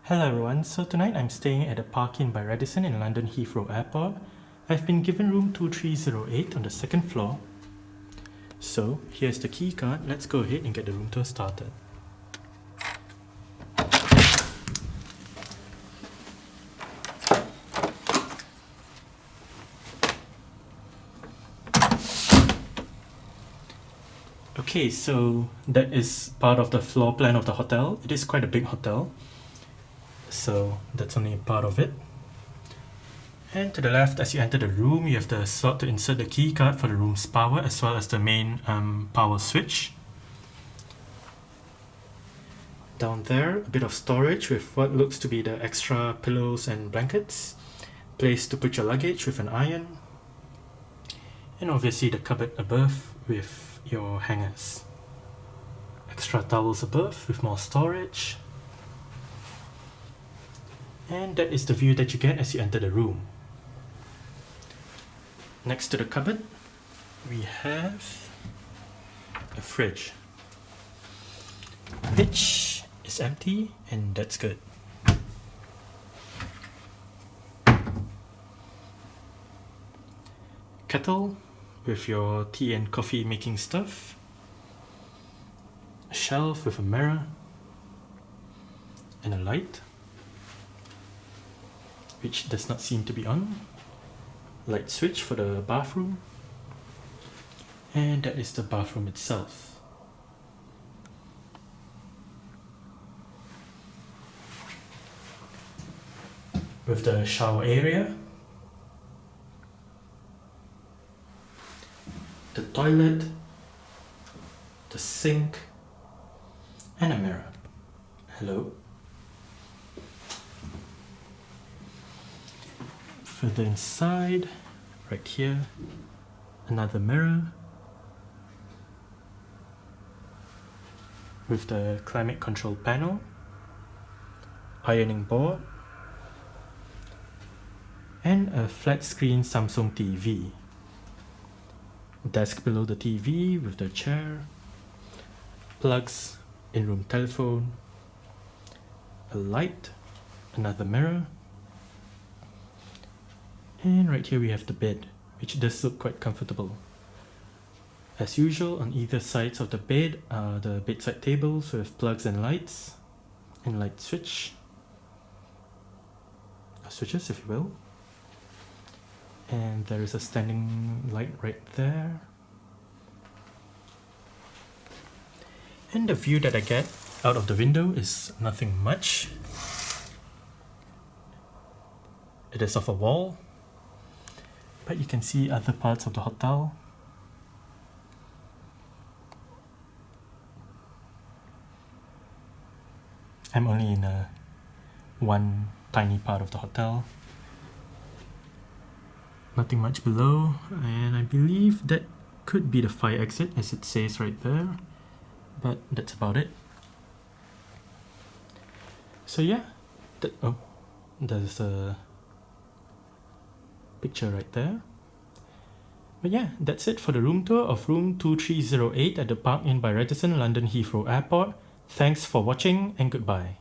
Hello everyone, so tonight I'm staying at a Park Inn by Radisson in London Heathrow Airport. I've been given room 2308 on the second floor. So here's the key card, let's go ahead and get the room tour started. Okay, so that is part of the floor plan of the hotel. It is quite a big hotel, so that's only a part of it. And to the left, as you enter the room, you have the slot to insert the key card for the room's power as well as the main power switch. Down there, a bit of storage with what looks to be the extra pillows and blankets. Place to put your luggage with an iron. And obviously the cupboard above with your hangers. Extra towels above with more storage. And that is the view that you get as you enter the room. Next to the cupboard, we have a fridge, which is empty, and that's good. Kettle with your tea and coffee making stuff. A shelf with a mirror and a light, which does not seem to be on. Light switch for the bathroom, and that is the bathroom itself. With the shower area, the toilet, the sink, and a mirror. Hello. Further inside, right here, another mirror with the climate control panel, ironing board, and a flat screen Samsung TV. Desk below the TV with the chair, plugs, in-room telephone, a light, another mirror, and right here we have the bed, which does look quite comfortable. As usual, on either sides of the bed are the bedside tables with plugs and lights, and light switches, if you will. And there is a standing light right there. And the view that I get out of the window is nothing much. It is of a wall, but you can see other parts of the hotel. I'm only in one tiny part of the hotel. Nothing much below, and I believe that could be the fire exit as it says right there, but that's about it. So yeah, there's a picture right there. But yeah, that's it for the room tour of room 2308 at the Park Inn by Radisson, London Heathrow Airport. Thanks for watching and goodbye.